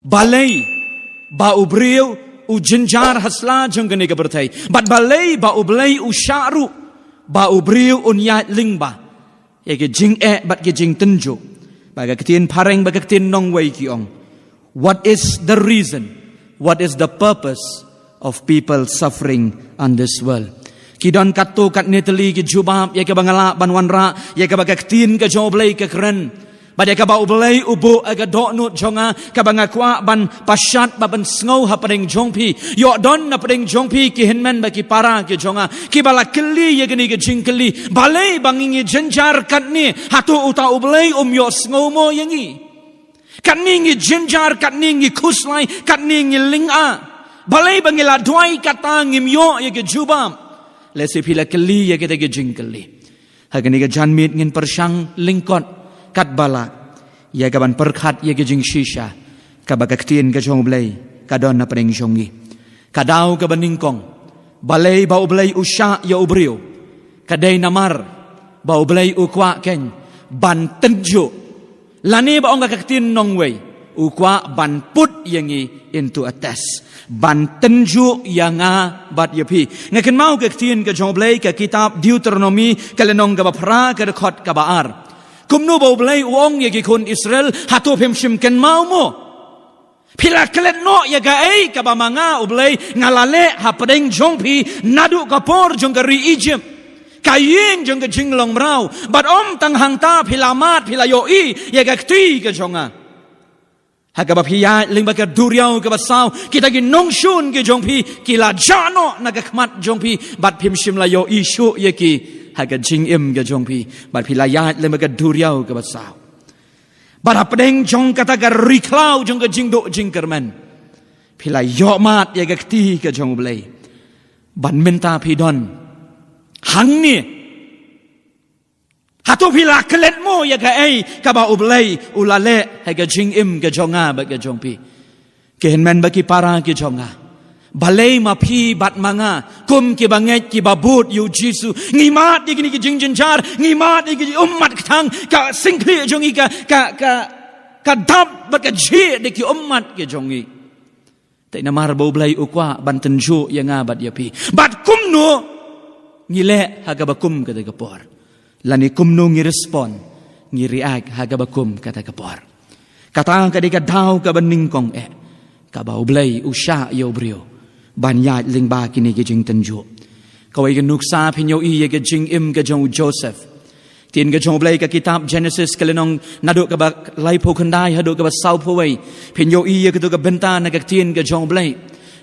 balay ba ubriu u jinjar hasla jong gani ka bertai bat balay ba ublay u syaru ba ubriu unya lingba ye ke jing bat ke jing tenjo ba ka tin pareng ba ka tin nong wei ki ong. What is the reason, what is the purpose of people suffering on this world? Kidon katu kat neteli ki jubab ye ke bangala banwanra ye ke ba ka tin ke joblay ke keren badai ka bau belai ubu aga dok nut jonga ka banga kwa ban pasyat ba ban sngo ha padeng jongpi yo don na padeng jongpi ki hinmen ba ki para ki jonga ki bala keli ye gani ke jing keli balai bangingi jenjar kat ni hatu uta ubelai yo sngo mo yangi kat ni ngi jenjar kat ni ngi kuslai kat ni ngi linga balai bangila dwai kata ngim yo ye ke jubam lesi pila keli ye ke jing keli ha gani ke janmit ngin persyang lingkot kat balak ya kaban perkhat ya ke jing shisha kabakaktin ke jong blai kadon na preng jongi kadau ke beningkong balai bau blai usha ya ubrio kadai namar bau blai ukwa ken ban tenjo lani ba ong kaktin nongwei ukwa ban put yangi into a test ban tenjo yanga bat yapi ngaken mau kaktin ke jong blai ke kitab Deuteronomy kalenong ka bapra ka rekhot ka baar kumnu bau belai uong ya kun Israel hatu pemshim ken mau mo pila kelet no ya ga ei ka bamanga ublai ngalale ha padeng jongpi nadu kapor jong kari Egypt kayeng jong ke jinglong brau bat om tang hang ta pila mat pila yo i ya ga ti ke jonga ha ka ba phia ling ba ka duriau ka ba sau kita gi nong shun ke jongpi kila jano na ka khmat jongpi bat pemshim la yo i shu ye ki haga jing ke jongpi bat pilayat le maga duriau ke basau bat apdeng jong kata ga riklau jong ke jing do jing kermen pilay yo mat ya ga ti ke jong blai ban menta pidon hang ni hatu pila kelet mo ya ga ei ka ba ublai ulale haga jing ke jonga ba ke jongpi ke henmen ba ki para ke jonga balai ma phi bat manga kum ki banget ki babut yu jisu ngimat di kini ki jing jenjar ngimat di ki ummat thang ka singkli jongi ka dab bat ka je de ki ummat ki jongi tai namar bau blai ukwa ban tenju yanga bat yapi bat kum no ngile haga bakum kata kapor lani kum no ngi respond ngi react haga bakum kata kapor kata ka de ka dau ka beningkong ka bau blai usha yo brio ban yat ling ba kini ke jing tenju kawai ke nuksa pinyo i ke jing ke jong Joseph tin ke jong blai ke kitab Genesis kelenong naduk ke ba lai po khandai haduk ke ba sau po wei pinyo i ke tu ke benta na ke tin ke jong blai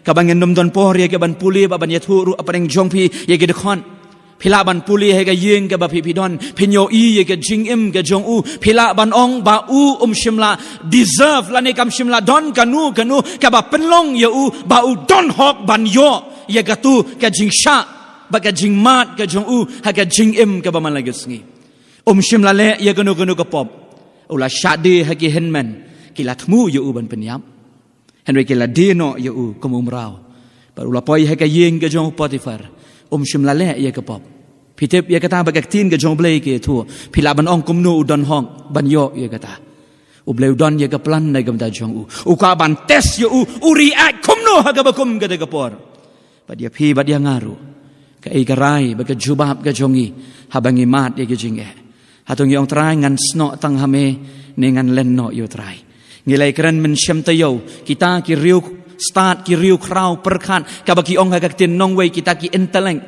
ka bangen nom don por ye ke ban puli ba ban yathu ru apeng jong pi ye ke dekhon pila ban puli he ke yeng ke ba pi pidon pinyo i ye ke jing ke jong u pila ban ong ba u shimla deserve lani kam shimla don kanu ka ba penlong ye u ba u don hok ban yo ye ka tu ka jing sha ba ka jing mat ka jong u ha ka jing ka ba man lagesngi shimla le ye kanu ka pop ula shade ha ki henman kila thmu ye u ban penyam henwe kila dino ye u kumumrao ba ula poi ha ka yeng ka jong Potifar shimla le ye ka pop pitep ye kata bagak tin ke jong blai ke thu phila ban ong kumnu udon hong ban yo ye kata ublai udon ye ka plan nai gam da jong u ka ban test ye u react kumnu ha ga bakum ga de kapor ba dia phi ba dia ngaru ka ei garai ba ka jubab ka jongi ha bangi mat ye ke jing hatung yong trai ngan sno tang hame ne ngan len no yo trai ngilai kran men shem tayo kita ki riu start ki riu krau perkhan ka baki ong ga tin nong wei kita ki inteleng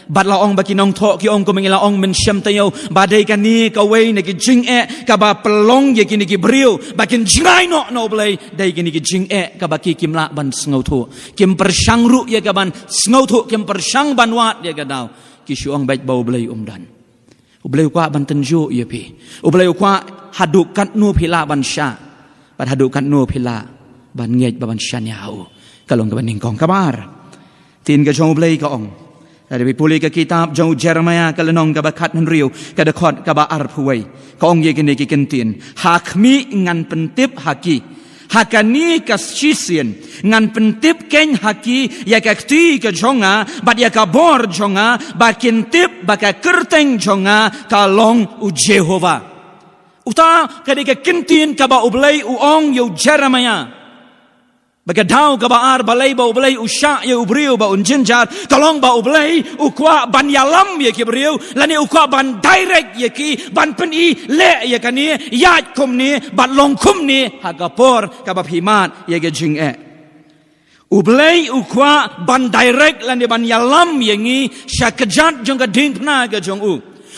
bat la ong baki nong tho ki ong ko mengila ong men shem tayo badai kan ni ka wei ne ki jing ka ba pelong ye ki ni ki briu bakin jingai no blai dai ki ni ki jing ka baki kim la ban sngo tho kim persyang ru ye ka ban sngo tho kim persyang ban wat ye ka daw ki shu ong bait bau blai dan ublai kwa ban tenju ye pi ublai kwa haduk kat nu phila ban sha bat haduk kat nu phila ban ngej ban syanyau kalong ka ban ningkong kabar tin ka jong ublai ka ong ada pipuli ke kitab jong Jeremiah kalenong ka bakat henriu ka dekot ka ba arpuai ka ong ye kini ki kentin hakmi ngan pentip haki hakani ka sisien ngan pentip ken haki ya ka ti ka jonga bat ya ka bor jonga ba kintip ba ka kerteng jonga ka long u Jehovah uta ka de ka kentin ka ba ublai u ong yo Jeremiah Bagadau ka baar balay ba ublay usya ya ubriu ba unjinjar kalong ba ublay ukwa ban yalam ya kibriu lani ukwa ban direct ya ki ban peni le ya kani yat kum ni ban long kum ni hagapor ka ba phimat ya ge jing ublay ukwa ban direct lani ban yalam ya ngi syakajat jong ka ding pna ka jong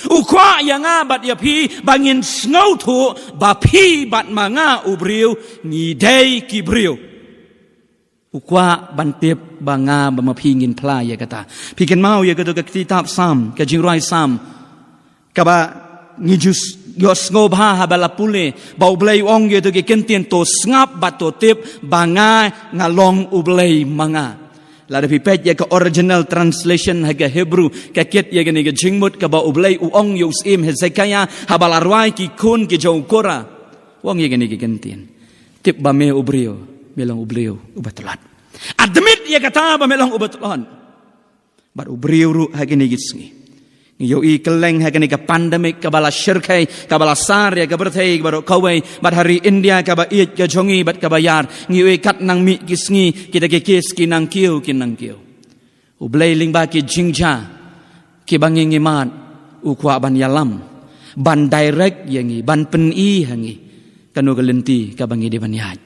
ukwa yang bat ya pi bangin snow tu ba pi bat manga ubriu ni dei kibriu ukwa bantip banga bamapingin pla ya kata pikin mau ya kata kitab sam ka jingrai sam kaba ngijus yos ngobha habala pule ba ublay ong ya to ke kentien to ngap bat to tip banga ngalong ublay manga lada pipet ya ka original translation haga Hebrew ka ket ya gani ka jingmut ka ba ublay uong Yosim Hezekiah habala arwai ki kun ki jongkora wong ya gani ki kentien tip ba me ubrio melang ubliu ubatulan. Admit ya kata ba melang ubatulan. Bat ubriu ru hagini gisngi. Ngiyo I keleng hagini ka pandemic kabala syirkai kabala sar ya ka berthai baru kawai bat hari India ka ba it ka jongi bat ka bayar ngiyo kat nang mi gisngi kita ke kes kinang kiu. Ublay ling ba ki jingja ki bangi ngimat ukwa ban yalam ban direct yangi ban peni hangi kanu kelenti ka bangi di banyaj.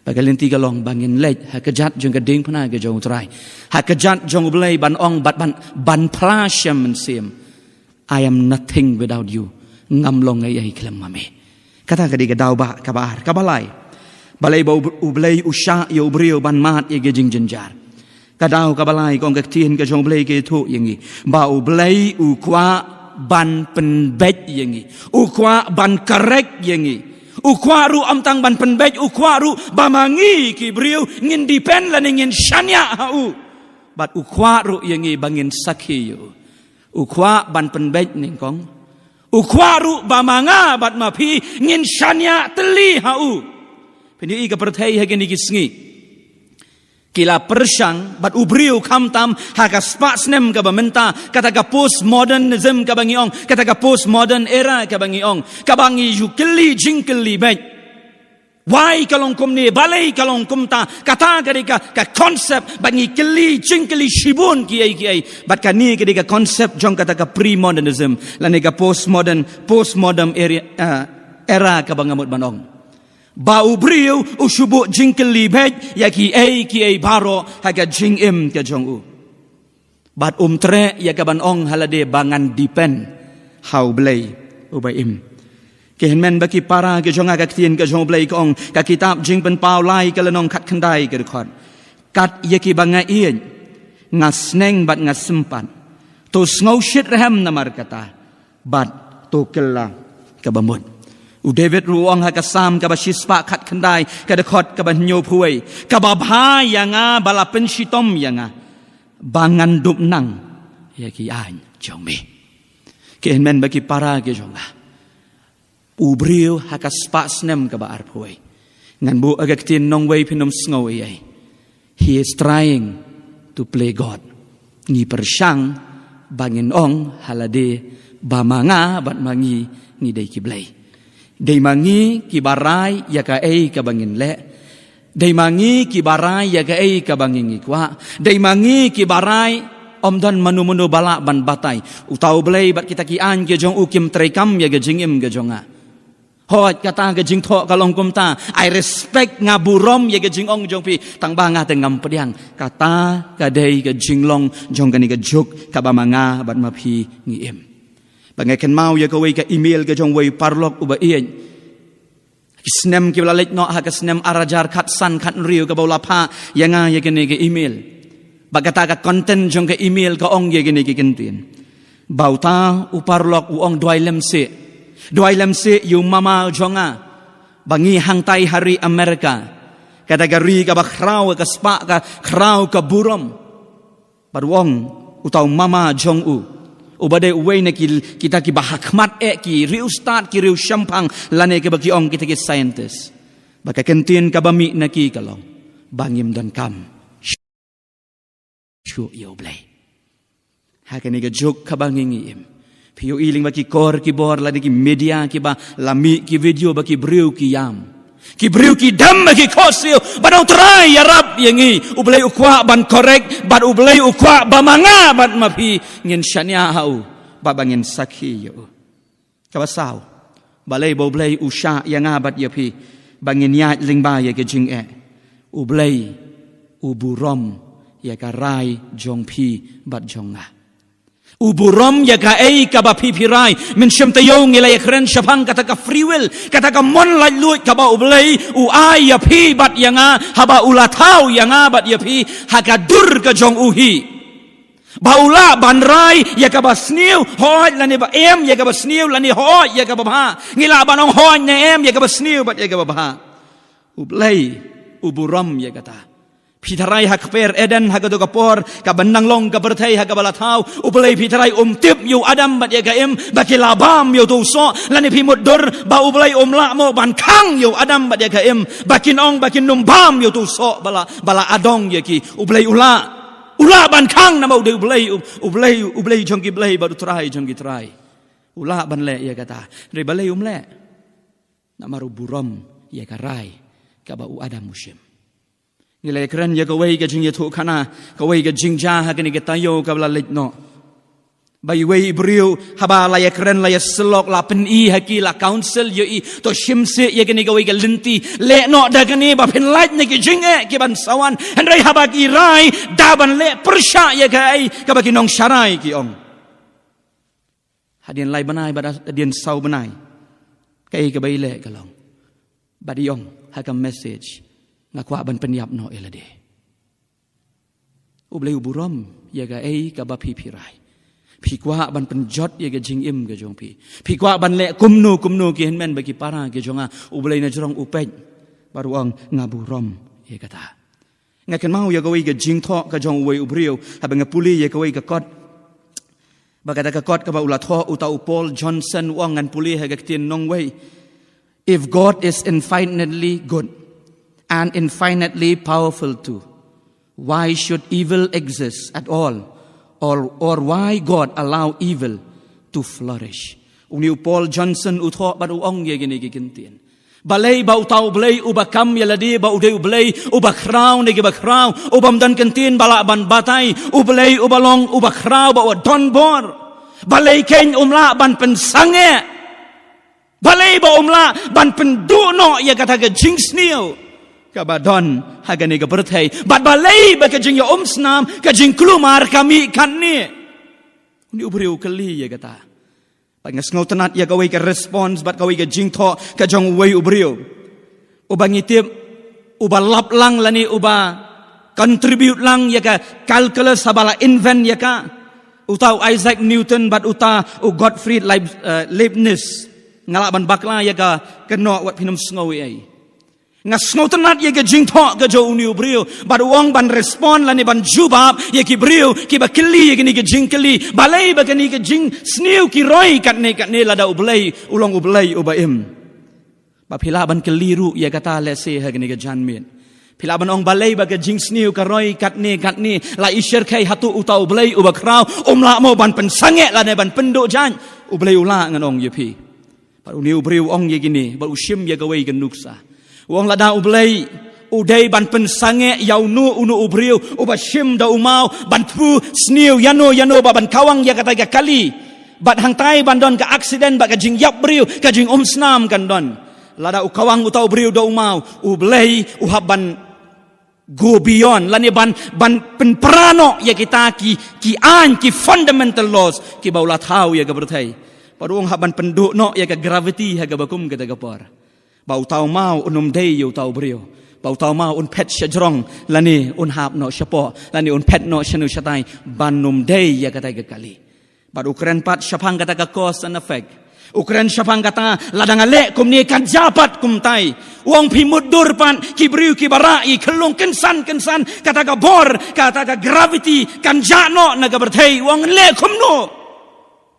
Bagalinti galong bangin lej hakajat jong gading puna ke jong trai hakajat jong ublay ban ong ban plashem mensim I am nothing without you ngamlong ai klem mame kata kadi gadau ba kabar kabalai balai ba ublay usha yo ubrio ban mat ye gejing jenjar kadau kabalai kong kektien ke jong ublay ke thu yengi ba ublay ukwa ban penbet yengi ukwa ban karek yengi ukwaru amtang ban penbej ukwaru bamangi kibriu ngin dipen lan ngin syanya hau bat ukwaru yangi bangin sakhiyo ukwa ban penbej ningkong ukwaru bamanga bat mapi ngin syanya teli hau peni I ka perthai hagini kisngi kila persang bat ubriu kamtam haga spatsnem ka bamenta kata ka postmodernism ka bangiong kata ka postmodern era ka bangiong ka bangi yukeli jingkeli bet why kalong kumni balai kalong kumta kata ka concept bangi keli jingkeli shibun kiai bat kani ka concept jong kata ka pre-modernism lani ka postmodern era ka bangamut banong bau briu usubu jingkel libet ya ki ai baro haga jingim ke jongu bat tre ya ka ban ong halade bangan dipen hau blay ubaim ke henmen baki para ke jonga ka tien ke jong blay kong ka kitab jingpen paulai ke lenong kat kendai ke dekat kat ya ki banga ien ngasneng bat ngasempat to ngau shit rehem namar kata bat to kella ke bamut David ruang hakasam ka basispa khat khandai ka dekhot ka banyo phuai ka babha yanga bala penshitom yanga bangan dup nang ya ki an jongme ke men baki para ke jonga ubriu hakaspa snem ka ba ar phuai ngan bu agak tin nong wei phinom sngo ai he is trying to play God ni persang bangin ong halade bamanga bat mangi ni dei kiblai Dei mangi kibarai ya ka ei ka bangin le dei mangi kibarai ya ka ei ka bangin ikwa dei mangi kibarai omdan manu bala ban batai utau blei bat kita ki an ke jong ukim trekam ya ge jingim ge jonga hot kata ge jing tho kalong kumta I respect ngaburom ya ge jing ong jong pi tang banga tengam pediang kata ka dei ge jinglong jong kani ge juk ka bamanga bat mapi ngiem Bangakan mau ya kawai ka email ka jong wai parlok uba iyan. Kisnem ki blalek no ha kisnem arajar kat san kat riu ka baula pa ya nga ya kene ka email. Bagata ka content jong ka email ka ong ya kene ka kentin. Bauta uparlok uong duai lemse. Duai lemse yu mama jonga. Bangi hangtai hari Amerika. Kata gari ka bakraw ka spa ka kraw ka burom. Baruong utau mama jong u. Ubade uway na kita ki bahakmat ki riu start ki riu syampang lane ke bagi ong kita ki scientist baka kentin ka bami na ki kalong bangim dan kam shu yo blay hakani ka jok ka banging im piyo iling baki kor ki bor lade ki media ki ba lami ki video baki briu ki yam ki beriu ki dam ki khosio badong trai ya rab yangi ublei ukwa ban korek bad ublei ukwa bamanga bad mapi ngin shania hau babangin sakhi yo kabasau balei boblei usha yanga bad yapi bangin ya lingba ya ke jing ublei uburom ya karai jongpi bad jonga uburom ya ka ka ba pipirai min shem tayo ngilay kren shapang kata ka free will kata ka mon lai lut ka ba ublay ai ya pi bat yanga haba ulatau yanga bat ya pi hakadur ka jong uhi baula banrai ya ka ba sniu hoi lani ba em ya ka ba sniu lani hoi ya ka ba ha ngila banong hoi ne em ya ka ba sniu bat ya ka ba ha ublay uburom ya kata Pitarai hak per Eden hak do kapor ka bandang long ka berthai hak balatau ublei pitarai tip yu Adam bat ya gaem bakilabam yu tuso lani pimuddur ba ublei la mo ban kang yu Adam bat ya gaem bakin ong bakin numbam yu tuso bala adong ya ki ublei ula ban kang na mau de ublei jongki blei baru trai jongki trai ula ban le ya kata re balei le namaru burom ya karai ka ba u Adam mushim ngilai keren ya kawai ka jing ya tu kana kawai ka jing ja ha kani ka tayo ka bla lek no bai wei brio haba la ya keren la ya selok la pen I haki la council yo I to shimse ya kani kawai ka linti le no da kani ba pen lait ne ki jing ki ban sawan hendrai haba ki rai da ban le persha ya kai ka ba ki nong sharai ki ong hadien lai banai ba hadien sau banai kai ka bai le ka long ba di ong ha ka message ngakwa ban penyap no elade ublei uburom ya ga ka ba pirai pikwa ban penjot ya ga jing im ga jong pi kwa ban le kumnu ki henmen bagi para ga jonga ublei na jorong upej baruang ngaburom ya kata ngaken mau ya ga ga jing tho ga jong wei ubrio habang puli ya ga ga kot bagada ka kot ka ba ula tho uta Paul Johnson wang ngan puli ha ga tin nong wei if God is infinitely good and infinitely powerful too, why should evil exist at all? Or why God allow evil to flourish? Uni Paul Johnson utho baru ong ye gini gigintin. Balay ba utaw blay ubakam yaladi ba uday ublay ubakraw negi bakraw ubam dan kentin bala ban batay ublay ubalong ubakraw ba don bor. Balay ken umla ban pensange. Balay ba umla ban penduno ya kata ke jingsniyo. Kabadon hagani ga berthai bat balai ba ka jing ya snam ka jing klumar kami kan ni uni ubriu kali ya kata pangas ngautanat ya gawai ka response bat gawai ka jing tho ka jong wei ubriu ubangitip ubalap lang lani uba contribute lang ya ka calculus sabala invent ya ka utau Isaac Newton bat uta Gottfried Leibniz ngalaban bakla ya ka keno wat pinum sngowi ai ngasnotenat ye ke jing tho ke jo uni brio bar wong ban respond lani ban jubab ye ki brio ki ba kili ye ni ke jing kili balai ba ni ke jing sniu ki roi kat ne lada ublai ulong ublai ubaim ba phila ban keliru ye kata le se ha ni ke janmin phila ban ong balai ba ke jing sniu ka roi kat ni la isher kai hatu utau ublai ubakrau la mo ban pensange la ne ban pendo jan ublai ula ngan ong ye pi ba uni brio ong ye gini ba ushim ye gawai ke nuksa wong lada ublay udai ban pensange yaunu unu ubriu ubashim da umau ban pu sniu yano ba ban kawang ya kata kali bat hangtai ban don ka accident ba ka jing yap briu ka jing snam kan don lada ukawang utau briu da umau ublay uhaban go beyond lani ban penprano ya kita ki an ki fundamental laws ki baula thau ya ka berthai paruang haban penduk no ya ka gravity ha ka bakum kata kapar bau tau mau unum day yu tau brio bau tau mau un pet shajrong lani un hap no shapo lani un pet no shanu shatai banum day ya kata kali bad ukren pat shapang kata ka cause and effect ukren shapang kata ladang ale kum ni kan japat kum tai wong pimuddur pan kibriu kibarai kelung kensan kata ka bor kata ka gravity kan jano naga berthei wong le kum no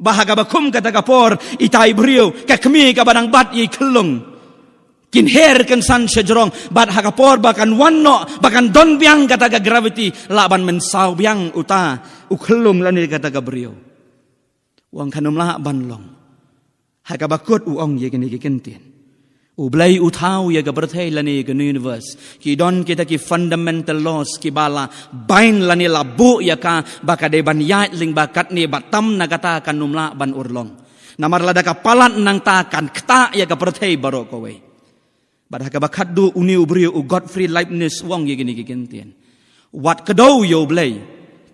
bahaga bakum kata ka por itai brio ka kemi ka badang bat i kelung kin her kan san sejrong bat hakapor bakan wanno bakan don biang kata ga gravity laban mensau biang uta ukhlum lani kata ga brio wang kanum la ban long hakabakut uong ye gini kentin Ublay utaw ya ga berthei lani ga universe ki don kita ki fundamental laws ki bala bain lani labu ya ka bakade ban yat ling bakat ni batam nagata kan numla ban urlong namar lada ka palat nang ta kan kta ya ga berthei barok kowe badah ka bakat du uni ubri u Godfrey Leibniz wong ye gini gintien wat kedau yo blay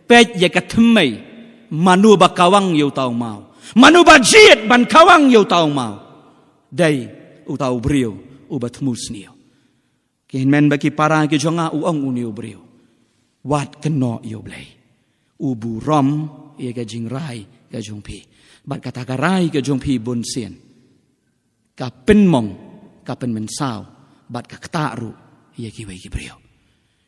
pej ya ka thmei manu bakawang yo taw mau manu ba jiet ban kawang yo taw mau dai utau brio ubat musnio ken men baki para ki jonga uong unio brio wat keno yo blay ubu rom ye ga jingrai ga jongpi bat kata garai ga jongpi bun sien ka pen mong ka pen men sao bat ka kta ru ye ki wei ki brio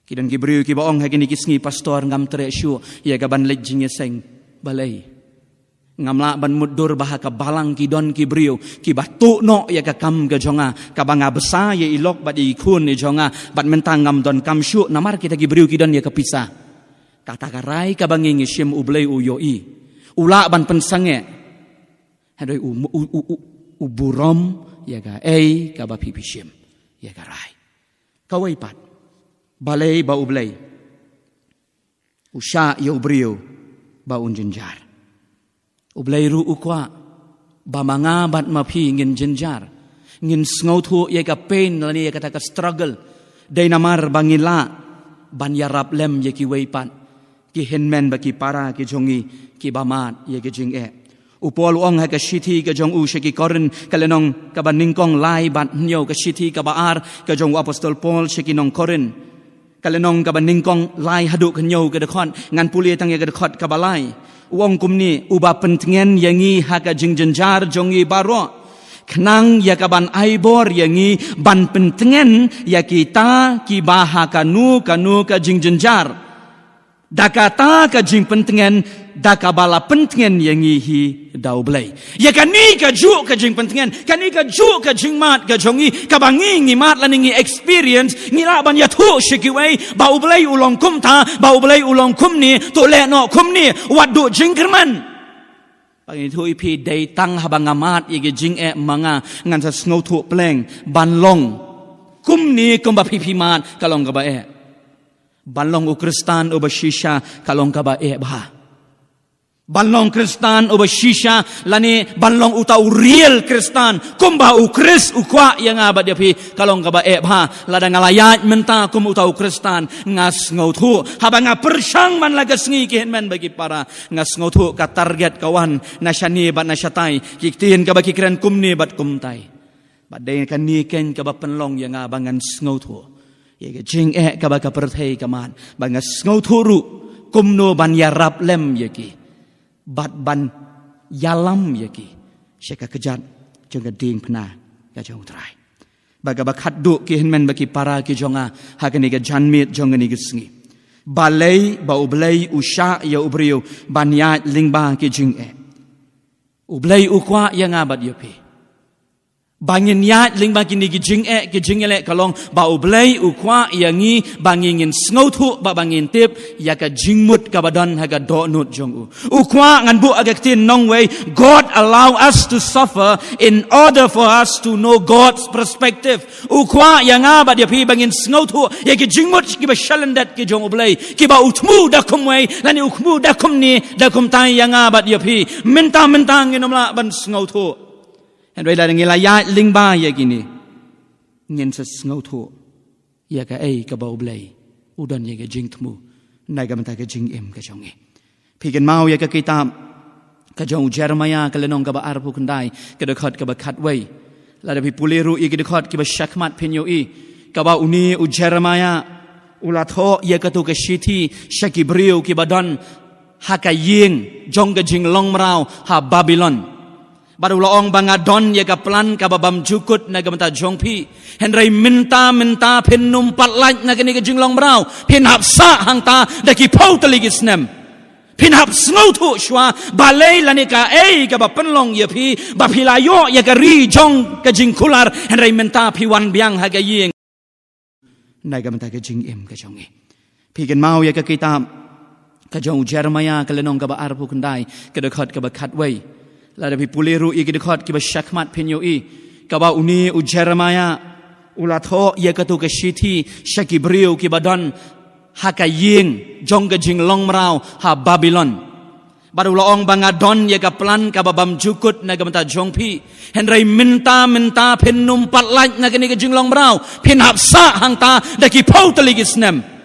kidan ki brio ki baong ha ki kisngi pastor ngam tre shu ye ga ban lejing ye seng balai ngamla ban mudur bahaka balang ki don ki brio ki batu no ya ka kam ga jonga ka banga besa ye ilok bat ikun ni jonga bat mentang ngam don kam syu namar kita ki brio ki don ya ka pisah kata karai ka bangi ngishim ublei u yo i ula ban pensange hadoi u burom ya ka ei ka ba pipishim ya ka rai ka wai pat balei ba ublei usha yo brio ba unjinjar ublay ru ukwa bamanga bat mapi ngin jenjar ngin sngaw thu ye ka pain lani ye kata ka struggle day namar bangila ban yarap lem ye ki weipan ki henmen ba ki para ki jongi ki bamat ye ki jing e upol ong ha ka shiti ka jong u sheki korin kalenong ka baningkong lai bat nyo ka shiti ka baar ka jong apostol Paul sheki nong korin kalenong ka baningkong lai hadu ka nyo ka dekhon ngan puli tang ye ka dekhot ka balai uang kumni uba pentengen yangi haka jingjenjar jongi baro kenang yakaban aibor yangi ban pentengen yakita ki bahaka nu ka jingjenjar dakata ka jing pentengen dakabala pentengen yangi hi daublay yakani ka ju ka jing pentengen kani ka ju ka jingmat ka jongi kabangi ngimat laningi experience ngila ban yathu shikiwei baublay ulong kumta baublay ulong kumni to le no kumni wadu jingkerman pagi thu ipi day tang habangamat igi jing e manga ngan sa snow thu pleng ban long kumni kumba pipimat kalong ka ba e banlong u Kristan u bashisha kalong ka ba e ba banlong Kristan u bashisha lani banlong u tau real Kristan kumba u Kris u kwa yang abad dia pi kalong ka ba e ba lada ngalayat menta kum u tau Kristan ngas ngau thu habanga persang man lagas ngi ki men bagi para ngas ngau thu ka target kawan nasyani bat nasyatai kiktin ka bagi keren kumni bat kumtai badai kan ni ken ka ba penlong yang abangan ngau thu ye ke jing e ka ba ka perthei kaman banga ngau thuru kumno ban yarap lem ye ki bat ban yalam ye ki sheka kejat jong ding phna ka jong trai baga bakhat du ki henmen baki para ki jonga hakani ga janmit jong ni gisngi balei ba ublei usha ya ubrio ban ya lingba ki jing e ublei ukwa yang abat ye pi bangin yat ling bagi ni gijing ele kalong ba ublay ukwa yangi bangingin sngow thu ba bangin tip ya ka jingmut ka badan haga do nut jong ukwa ngan bu agak tin nong way God allow us to suffer in order for us to know God's perspective ukwa yanga ba dia pi bangin sngow thu ya ki jingmut ki ba shalandat ki jong ublay ki ba utmu da kum way lani ukmu da kum ni da kum tai yanga ba dia pi menta nginomla ban sngow thu and wala ngila ya lingba ya gini ngin sa ngau thu ya ka ai ka ba ublay udan ya ka jing thmu nai ka mata ka jing em ka jongi phigen mau ya ka kitab ka jong Jeremiah ka lenong ka ba arpu kandai ka dekhat ka ba khat wei la da pi puleru i ka dekhat ki ba shakmat penyo i ka ba uni u Jeremiah ula tho ya ka tu ka shiti shakibriu ki badan ha ka ying jong ka jing long mrau ha Babylon baru laong bangadon ya ka plan ka babam jukut na gamta jongpi henry minta pen numpat laj na kini ka jinglong brau pin hapsa hangta daki pau taligis nem pin hap snow tu shwa balai lanika ka ba penlong ya pi ba pilayo ya ka ri jong ka jingkular henry minta pi wan biang ha ga ying na gamta ka jing em ka jongi pigen mau ya ka kitab ka jong Jeremiah ka lenong ka ba arpu kandai ka dekhat ka ba khat wei la da pi puleru i ki dekhat ki ba shakmat penyo i kaba uni u Jeremiah ula tho ye ka tu ka shithi shakibriu ki badon hakaying jong ka jing long mrau ha Babylon baru laong bangadon ye ka plan ka babam jukut na gamta jongpi henry minta pin numpat laj na kini ka jing long mrau pin hapsa hang ta da ki pau taligis nem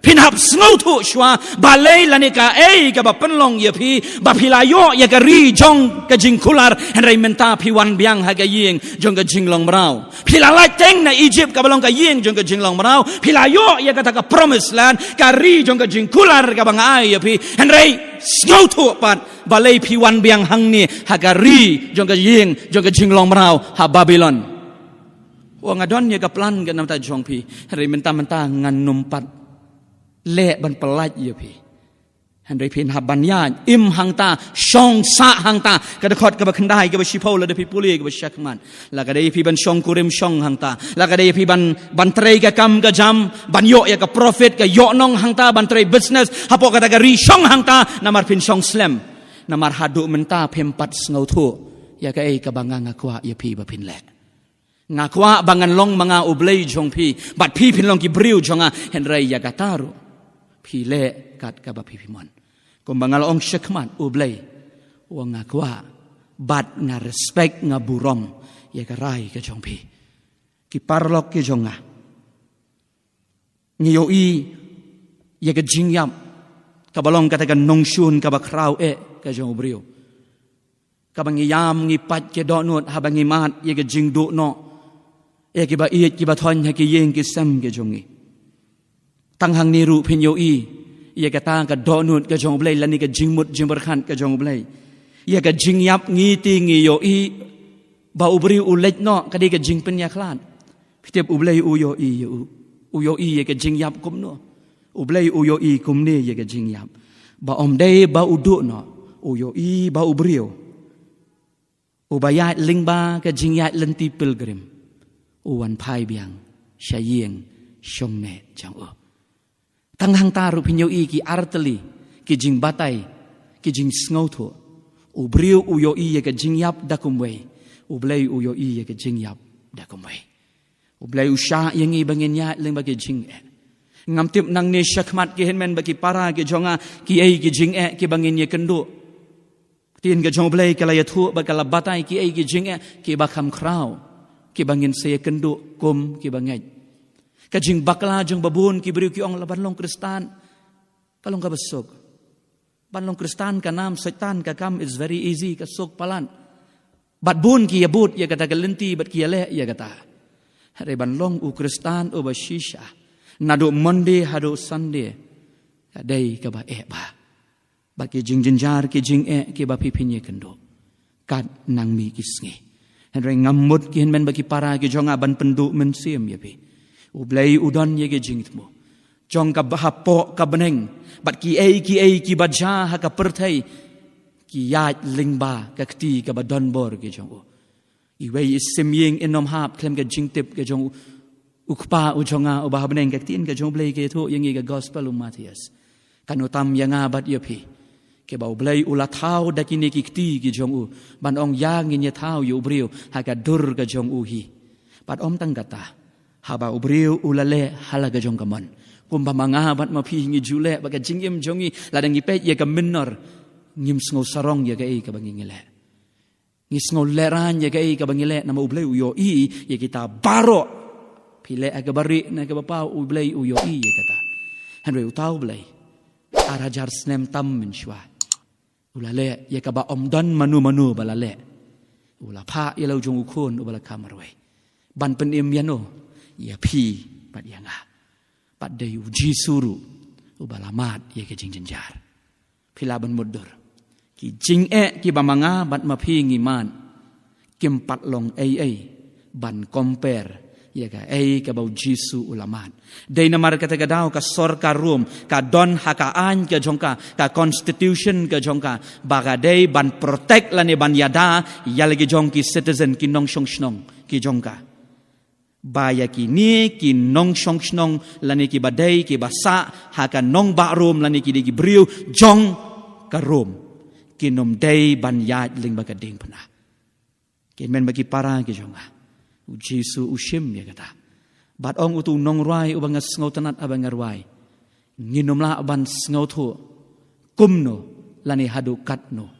pin hap snau thu shwa balai lanika ka ba penlong ye pi ba pilayo ye ka ri jong ka jing kular henry minta pi wan biang ha ka ying jong ka jing long mrau pilalai teng na Egypt ka balong ka ying jong ka jing long mrau pilayo ye ka ta ka promised land ka ri jong ka jing kular ka bang ai ye pi henry snau thu pat balai pi wan biang hang ni ha ka ri jong ka ying jong ka jing long mrau ha Babylon wang adon ye ka plan ka nam ta jong pi henry minta ngan numpat le ban pelaj ye pi henry pin haban ya im hang ta shong sa hang ta ka khot ka ba khandai ka ba shipol la de pi puli ka ba shakman la ka de pi ban shong kurim shong hang ta la ka de pi ban trei ka kam ka jam ban yo ya ka profit ka yo nong hang ta ban trei business hapo ka ta ka ri shong hang ta namar pin shong slam namar hadu menta pempat ngau thu ya ka ka banga ngakwa ye pi ba pin le ngakwa bangan long manga ublei jong pi bat pi pin long ki briu jonga henry ya ka taru pi le kat ka ba pi mon kumbangal ong shakman ublei wang ngakwa bat nga respect nga burom ya ka rai ka jong pi ki parlok ki jonga ngiyo i ya ka jingyam ka balong ka ta nong shun ka ba kraw ka jong brio ka bang yam ngi pat ke do not ha bang mat ya ka jing do no ki ba i ki ba thon ha ki yeng ki sam ke jongi tanghang ni ru phin yo i ye ka tang ka do nut ka jong blai lani ka jing mut jing berkhan ka jong blai ye ka jing yap ngi ti ngi yo i ba ubri u lej no ka di ka jing pen ya khlan pitep u blai u yo i ye ka jing yap kum no u blai u yo i kum ne ye ka jing yap ba om dei ba u du no u yo i ba u brio u ba ya ling ba ka jing ya lenti pilgrim u wan phai biang shayeng shong ne chang o tanghang taru pinyo i ki arteli ki jing batai ki jing snau thu u briu u yo i ye ka jing yap da kumwei u blai u yo i ye ka jing yap da kumwei u blai u sha yang i bangin ya leng ba ki jing ngam tip nang ne shakmat ki henmen ba ki para ki jonga ki ei ki jing ki bangin ye kendu tin ka jong blai ka la ya thu ba ka la batai ki ei ki jing ki ba kham krau ki bangin se kendu kum ki bangai kajing bakla jong babun ki beriu ki ong laban long kristan kalong ka besok ban long kristan ka nam setan ka kam is very easy ka sok palan bat bun ki yabut ya kata galenti bat ki le ya kata hare ban long u kristan u bashisha nado monday hado sunday kadai ka ba ba bat ki jing jinjar ki jing ki ba pipinye kendo kat nang mi kisngi hare ngamut ki hen ba ki para ki jonga ban pendu men sim ya pi ublai udon ye ge jingtmo jong ka bahapo ka beneng bat ki baja ha ka perthai ki yat lingba ka kti ka badon bor ge jong i wei sim ying enom hap klem ge jingtip ge jong ukpa u jonga u ba beneng ka tin ge jong blai ge tho yang ge gospel Matias kanutam yanga bat ye pi ke ba ublai ula thau da ki ne ki kti ge jong u ban ong yang ye thau yu brio ha ka dur ge jong u hi bat om tang kata haba ubriu ulale halaga jong kamon kumba manga bat ma phi ngi jule baga jingim jongi ladang ngi pe ye ka minor ngim sngo sarong ye ka e ka bangi ngile ngi sngo leran ye ka e ka bangi le na ma ublei uyo i ye kita baro pile aga bari na ka bapa ublei uyo i ye kata henry utau blai arajar snem tam min shwa ulale ye ka ba omdan manu balale ula pha ye lo jong ukun ubala kamarwe ban penim yano ya pi pat yanga pat de uji suru ubalamat ye ke jing jinjar pila ban mudur ki jing ki bamanga bat ma phi ngi man kim pat long ban compare ye ka ka bau jisu ulamat de namar kata gadau ka sor ka room ka don haka an ka jongka ka constitution ka jongka baga de ban protect lane ban yada yalagi jongki citizen ki nong shong shnong ki jongka baya kini ki nong shong shnong lani ki badai ki basa haka nong ba rom lani ki digi briu jong ka rom ki nom dei ban yat ling baga ding pana ki men bagi para ki jonga Jesu ushim ya kata. Bat ong utu nong rai ubang ngau tanat abang ngarwai. Nginomla aban ngau tu kumno lani hadu katno.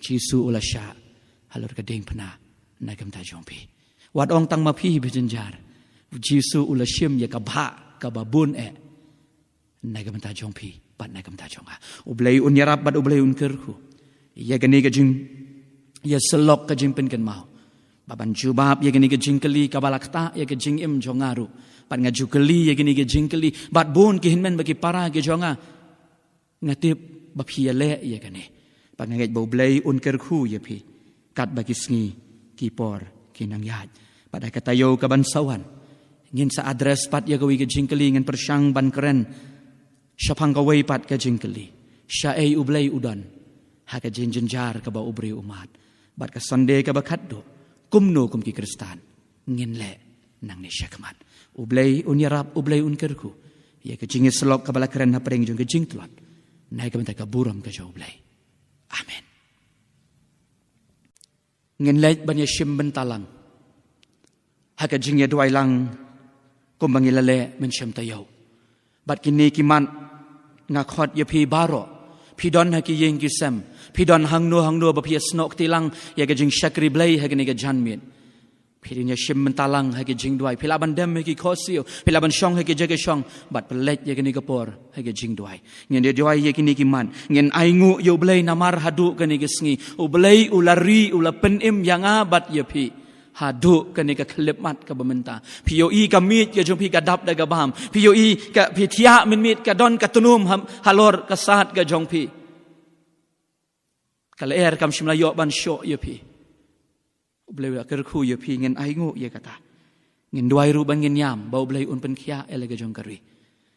Jesu ulasya halur kadeng pena nagam ta jompi. Wat ong tang mapi bijenjar. Jesu ulashim ya kabha kababun nagam ta jompi bat nagam ta jonga. Ublay unyarap bat ublay unkerku. Ya gani kajing ya selok kajing pen kan mau. Baban jubab ya gani kajing keli kabalakta ya kajing im jongaru. Bat ngaju keli ya gani kajing keli bat bun kihinmen bagi para ke jonga. Ngatip bapi ya le ya gani. Bat ngait ublay unkerku ya pi. Kat bagi sngi kipor kinang yad. Pada katayo kaban sawan. Ngin sa address pat ya gawi kajing keli ngin persyang ban keren. Syapang kawai pat kajing keli. Syai ublay udan. Haka jenjar ka ba ubri umat. Bat ka Sunday ka ba kaddo. Kumno kum ki Kristan. Ngin le nang ni syakmat. Ublay unyarap ublay unkerku. Ya ka jingis selok ka bala keren na pereng jong ka jing tulat. Nai ka bentak ka buram ka ja ublay. Amen. Ngin le banya syim bentalang. Haka jingya duay lang kumbangilale men syam tayaw. Bat kini kiman ngakot ya pi baro. Pidon haki yeng kisem. Pidon hangno bapia snok tilang ya gajing syakri blay haki ni gajanmin. Pidinya syim mentalang haki jing duay. Pilaban dem haki kosio. Pilaban syong haki jaga syong. Bat pelet ya gani kapor haki jing duay. Ngin dia duay ya kini kiman. Ngin aingu ya blay namar hadu kani gasngi. Ublay ulari ula penim yang abat ya pi. Hadu kani ka kelemat ka bementa. POE ka mit ka jong pi ka dap da ka baham. POE ka pi tia min mit ka don ka tunum halor ka saat ka jong pi. Kala kam shimlayo ban syo ya pi. Ublay kerku ya pi ngin aingu ya kata. Ngin duai ru ban ngin yam bau blay un pen kia ele ka jong kari.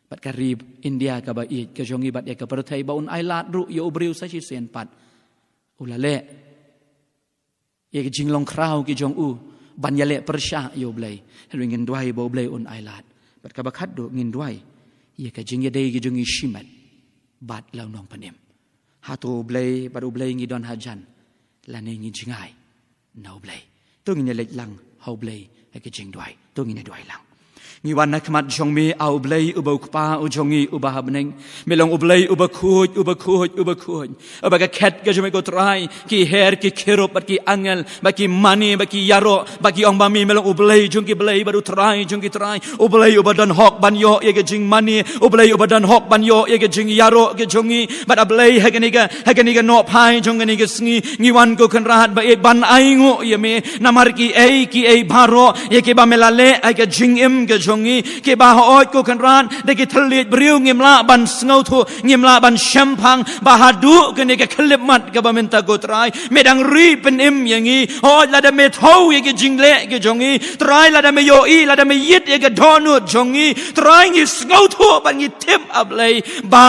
Bat karib India ka ba it ka jong ibat ya ka pertai ba un ailat ru ya ubriu sa si sen pat. Ulale ya ke jinglong krau ke jong u ban yale persya yo blay ngin duai bo blay un ailat bat ka bakat do ngin duai ya ke jing yadai ke jong ishimat bat law nong panem hatu blay bat u blay ngi don hajan lane ngi jingai no blay to ngi lek lang how blay ke jing duai to ngi duai lang ngi wan na kmat jong mi au blay ubau kpa u jongi ubah beneng melong ublay ubakuj abaga ket ga jome go try ki her ki kerop ki angel baki mani baki yaro baki ong bami melong ublay jong ki blay baru try jong ki try ublay ubadan hok ban yo ye ga jing mani ublay ubadan hok ban yo ye ga jing yaro ga jongi bat ablay hagani ga no pai jong ni ga sngi ngi wan go kan rahat ba e ban aingo ye me namar ki e baro ye ke ba melale ai ga jing im ga jongi ke bah oi ko kan ran de ke thlit briu ngimla ban snau thu ngimla ban shampang bahadu ke ne ke khlemat ke bamenta go trai medang ri pen im yangi ho la da me thau ye ke jingle ke jongi trai la da me yo i la da me yit ye ke donu jongi trai ngi snau thu ban ngi tip ablay ba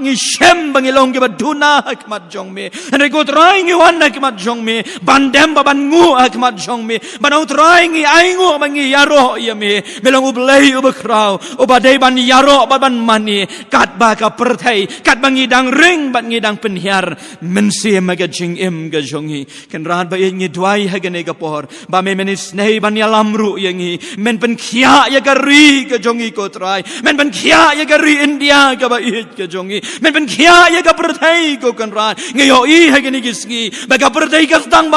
ngi shem bangi long ke baduna akmat jong me and go try ngi wan akmat jong me bandem ba ban ngu akmat jong me banau try ngi aingu bangi yaro ya me melong ublay ubakrau ubadai ban yaro ban mani kat ba ka perthai kat bangi dang ring ban ngi dang penhiar mensi maga jing im ga jongi ken ran ba ngi dwai hagane ga por ba me menis nei ban yalamru yangi men pen khia ya ga ri ga jongi ko try men pen khia ya ga ri India ga ba it ga jongi men ben kia ya ka perthai ko kan ran ngayo i ha gani gisgi ba ka perthai kas dang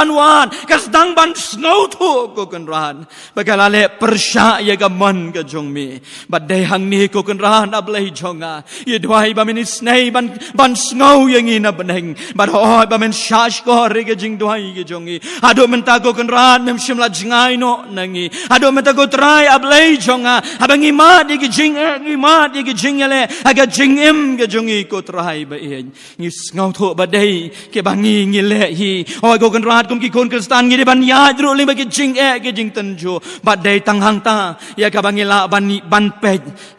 ban snow thu ko kan ran ba ka lale persya ya ka man ka jong mi ba dai hang ni ko kan ran ablai jonga ye dwai ba min snei ban snow yang ina beneng ba ho ba men shash ko re ga jing dwai ge jongi ado men ta ko kan ran mem shimla jingai no nangi ado men ta ko trai ablai jonga abangi ma di ge jing ale aga jing im ge jongi ko trai ba en ngi ngau tho ba dei ke bangi ngi le hi oi go kan rat kum ki kon Kristan ngi de ban ya dru ling ba ke jing ke jing tan jo ba dei tang hang ta ya ka bangi la ban pe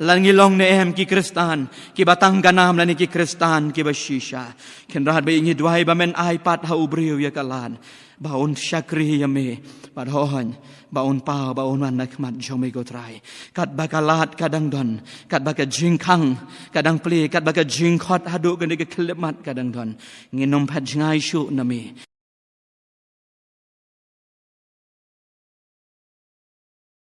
la ngi long ne em ki Kristan ki batang ganam la ni ki Kristan ki ba shisha ken rat ba ngi dwai ba men ai pat ha ubriu ya kalan ba on syakri ya me ba hohan ba on pa ba on wan nak mat jome go trai kat bakalat kadang don kat baka jingkang kadang pli kat baka jingkhot hadu ke ke klemat kadang don nginom phat jingai shu na me